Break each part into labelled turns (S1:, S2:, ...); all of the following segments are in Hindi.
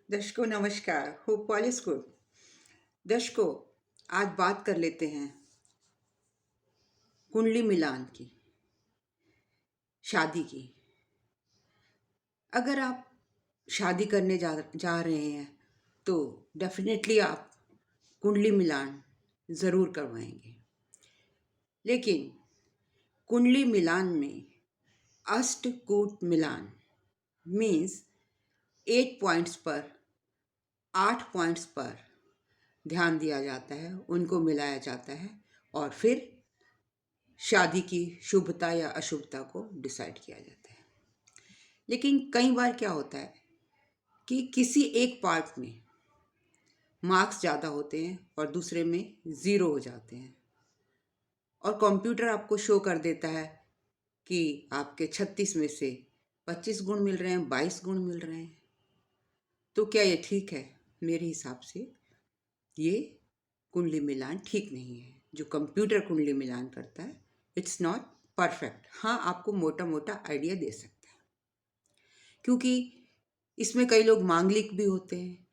S1: दर्शकों नमस्कार। Hope all is good. दर्शकों, आज बात कर लेते हैं कुंडली मिलान की, शादी की। अगर आप शादी करने जा रहे हैं तो डेफिनेटली आप कुंडली मिलान ज़रूर करवाएंगे। लेकिन कुंडली मिलान में अष्टकूट मिलान मीन्स 8 पॉइंट्स पर 8 पॉइंट्स पर ध्यान दिया जाता है, उनको मिलाया जाता है और फिर शादी की शुभता या अशुभता को डिसाइड किया जाता है। लेकिन कई बार क्या होता है कि किसी एक पार्ट में मार्क्स ज़्यादा होते हैं और दूसरे में ज़ीरो हो जाते हैं और कंप्यूटर आपको शो कर देता है कि आपके 36 में से 25 गुण मिल रहे हैं, 22 गुण मिल रहे हैं। तो क्या ये ठीक है? मेरे हिसाब से ये कुंडली मिलान ठीक नहीं है। जो कंप्यूटर कुंडली मिलान करता है, इट्स नॉट परफेक्ट। हाँ, आपको मोटा मोटा आइडिया दे सकता है, क्योंकि इसमें कई लोग मांगलिक भी होते हैं।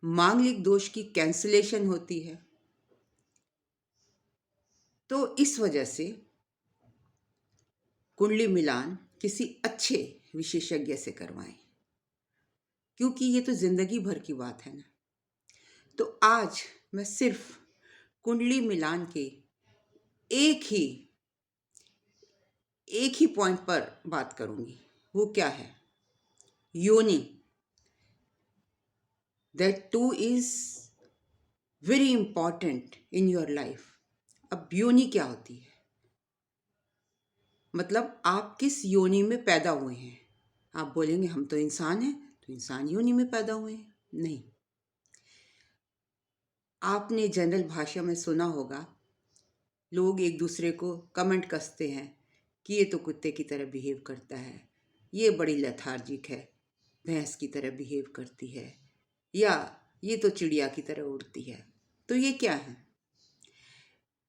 S1: मांगलिक दोष की कैंसलेशन होती है। तो इस वजह से कुंडली मिलान किसी अच्छे विशेषज्ञ से करवाएं, क्योंकि ये तो जिंदगी भर की बात है ना। तो आज मैं सिर्फ कुंडली मिलान के एक ही एक ही पॉइंट पर बात करूंगी। वो क्या है? योनि। That two is very important in your life. अब योनि क्या होती है? मतलब आप किस योनि में पैदा हुए हैं। आप बोलेंगे हम तो इंसान हैं, तो इंसान योनि में पैदा हुए हैं। नहीं, आपने जनरल भाषा में सुना होगा, लोग एक दूसरे को कमेंट कसते हैं कि ये तो कुत्ते की तरह बिहेव करता है, ये बड़ी लेथार्जिक है, भैंस की तरह बिहेव करती है, या ये तो चिड़िया की तरह उड़ती है। तो ये क्या है?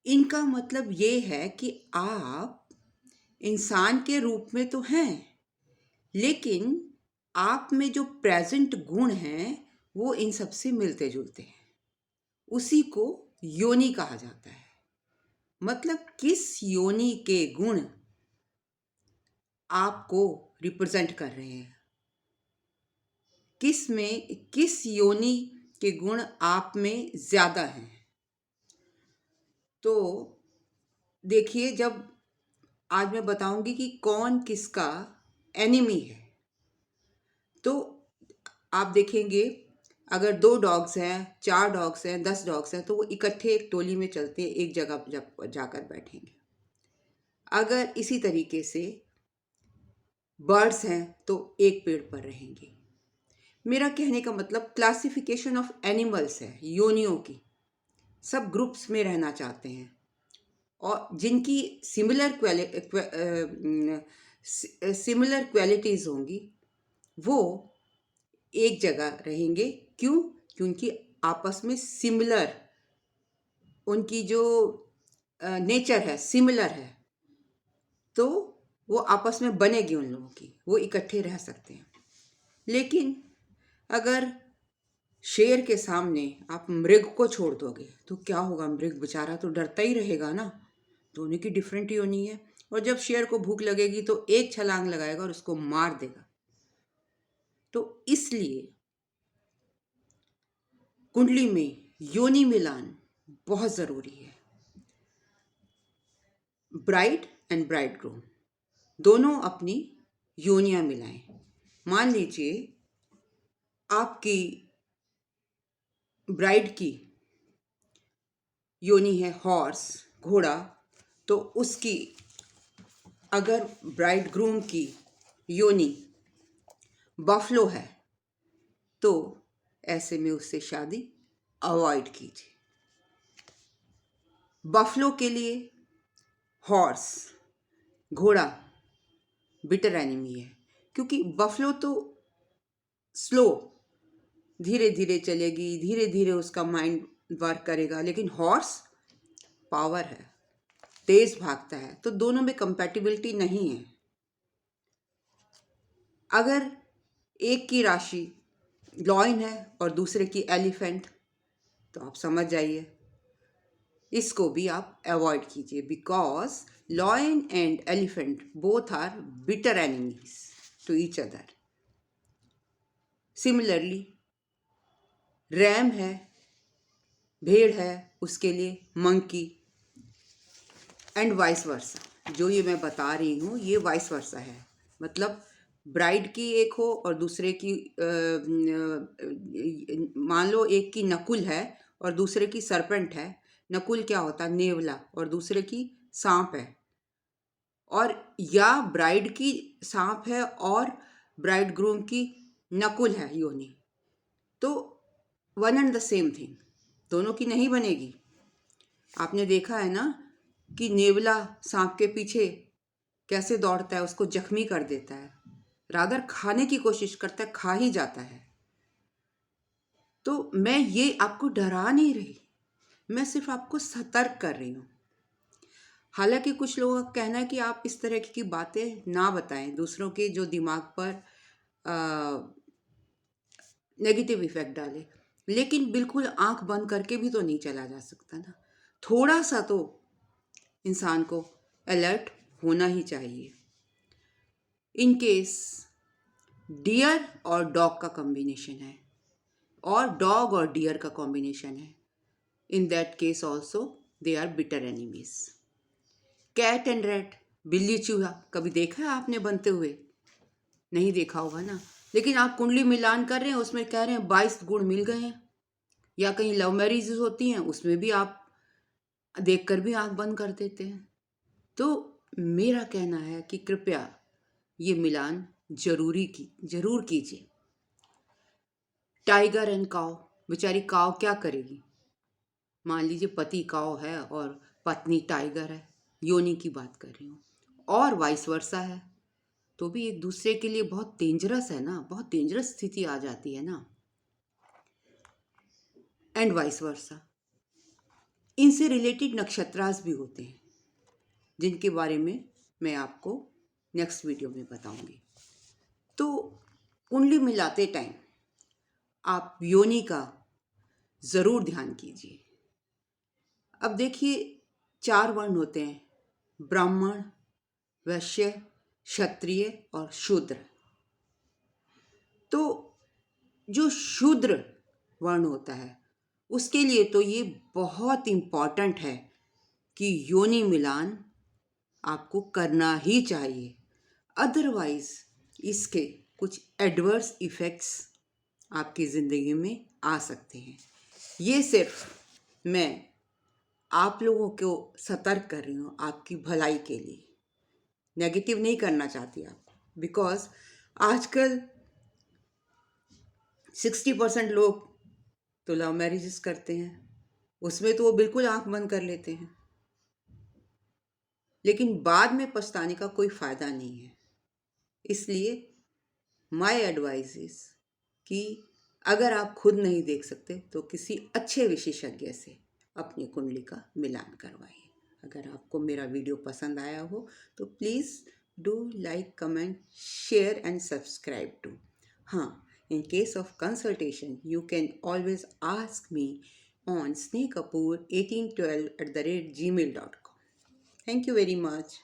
S1: इनका मतलब ये है कि आप इंसान के रूप में तो हैं, लेकिन आप में जो प्रेजेंट गुण हैं वो इन सबसे मिलते जुलते हैं। उसी को योनि कहा जाता है। मतलब किस योनि के गुण आपको रिप्रेजेंट कर रहे हैं, किस योनि के गुण आप में ज्यादा हैं। तो देखिए, जब आज मैं बताऊंगी कि कौन किसका एनिमी है, तो आप देखेंगे अगर 2 डॉग्स हैं, 4 डॉग्स हैं, 10 डॉग्स हैं, तो वो इकट्ठे एक टोली में चलते हैं, एक जगह जब जाकर बैठेंगे। अगर इसी तरीके से बर्ड्स हैं तो एक पेड़ पर रहेंगे। मेरा कहने का मतलब क्लासिफिकेशन ऑफ एनिमल्स है, योनियों की। सब ग्रुप्स में रहना चाहते हैं और जिनकी सिमिलर क्वालिटीज़ होंगी वो एक जगह रहेंगे। क्यों? क्योंकि आपस में सिमिलर, उनकी जो नेचर है सिमिलर है, तो वो आपस में बनेगी उन लोगों की, वो इकट्ठे रह सकते हैं। लेकिन अगर शेर के सामने आप मृग को छोड़ दोगे तो क्या होगा? मृग बेचारा तो डरता ही रहेगा ना। दोनों की डिफरेंट योनि है, और जब शेर को भूख लगेगी तो एक छलांग लगाएगा और उसको मार देगा। तो इसलिए कुंडली में योनि मिलान बहुत ज़रूरी है। ब्राइड एंड ब्राइडग्रूम दोनों अपनी योनियां मिलाएं। मान लीजिए आपकी ब्राइड की योनि है हॉर्स, घोड़ा, तो उसकी अगर ब्राइड ग्रूम की योनि बफलो है तो ऐसे में उससे शादी अवॉइड कीजिए। बफलो के लिए हॉर्स, घोड़ा बिटर एनिमी है, क्योंकि बफलो तो स्लो, धीरे धीरे चलेगी, धीरे धीरे उसका माइंड वर्क करेगा, लेकिन हॉर्स पावर है, तेज भागता है। तो दोनों में कंपैटिबिलिटी नहीं है। अगर एक की राशि लॉयन है और दूसरे की एलिफेंट, तो आप समझ जाइए, इसको भी आप अवॉइड कीजिए, because lion and elephant both are bitter enemies to each other. Similarly ram है, भेड़ है, उसके लिए मंकी, एंड वाइस वर्सा। जो ये मैं बता रही हूँ ये वाइस वर्सा है, मतलब ब्राइड की एक हो और दूसरे की मान लो एक की नकुल है और दूसरे की सरपेंट है। नकुल क्या होता है? नेवला, और दूसरे की सांप है। और या ब्राइड की सांप है और ब्राइड ग्रूम की नकुल है योनि, तो one and the same thing, दोनों की नहीं बनेगी। आपने देखा है ना कि नेवला सांप के पीछे कैसे दौड़ता है, उसको जख्मी कर देता है, रादर खाने की कोशिश करता है, खा ही जाता है। तो मैं ये आपको डरा नहीं रही, मैं सिर्फ आपको सतर्क कर रही हूँ। हालांकि कुछ लोगों का कहना है कि आप इस तरह की बातें ना बताएं, दूसरों के जो दिमाग पर नेगेटिव इफेक्ट डाले, लेकिन बिल्कुल आंख बंद करके भी तो नहीं चला जा सकता ना। थोड़ा सा तो इंसान को अलर्ट होना ही चाहिए। इन केस डियर और डॉग का कॉम्बिनेशन है, और डॉग और डियर का कॉम्बिनेशन है, in that case also they are bitter enemies. Cat and rat, बिल्ली चूहा, कभी देखा है आपने बनते हुए? नहीं देखा होगा ना। लेकिन आप कुंडली मिलान कर रहे हैं, उसमें कह रहे हैं 22 गुण मिल गए हैं। या कहीं लव मैरिज होती हैं, उसमें भी आप देखकर भी आंख बंद कर देते हैं। तो मेरा कहना है कि कृपया ये मिलान जरूर कीजिए। टाइगर एंड काव, बेचारी काव क्या करेगी? मान लीजिए पति काव है और पत्नी टाइगर है, योनि की बात कर रही हूँ, और वाइस वर्सा है, तो भी एक दूसरे के लिए बहुत डेंजरस है ना, बहुत डेंजरस स्थिति आ जाती है ना। एंड वाइस वर्सा, इनसे रिलेटेड नक्षत्रास भी होते हैं, जिनके बारे में मैं आपको नेक्स्ट वीडियो में बताऊंगी। तो कुंडली मिलाते टाइम आप योनि का ज़रूर ध्यान कीजिए। अब देखिए, 4 वर्ण होते हैं, ब्राह्मण, वैश्य, क्षत्रिय और शूद्र। तो जो शूद्र वर्ण होता है उसके लिए तो ये बहुत इम्पॉर्टेंट है कि योनि मिलान आपको करना ही चाहिए, अदरवाइज इसके कुछ एडवर्स इफ़ेक्ट्स आपकी ज़िंदगी में आ सकते हैं। ये सिर्फ मैं आप लोगों को सतर्क कर रही हूँ, आपकी भलाई के लिए, नेगेटिव नहीं करना चाहती आपको, बिकॉज आजकल 60% लोग तो लव मैरिजेस करते हैं, उसमें तो वो बिल्कुल आंख बंद कर लेते हैं, लेकिन बाद में पछताने का कोई फ़ायदा नहीं है। इसलिए माय एडवाइस इज कि अगर आप खुद नहीं देख सकते तो किसी अच्छे विशेषज्ञ से अपनी कुंडली का मिलान करवाइए। अगर आपको मेरा वीडियो पसंद आया हो तो please do like, comment, share and subscribe to. हाँ, in case of consultation you can always ask me on snehkapoor1812@gmail.com. Thank you very much.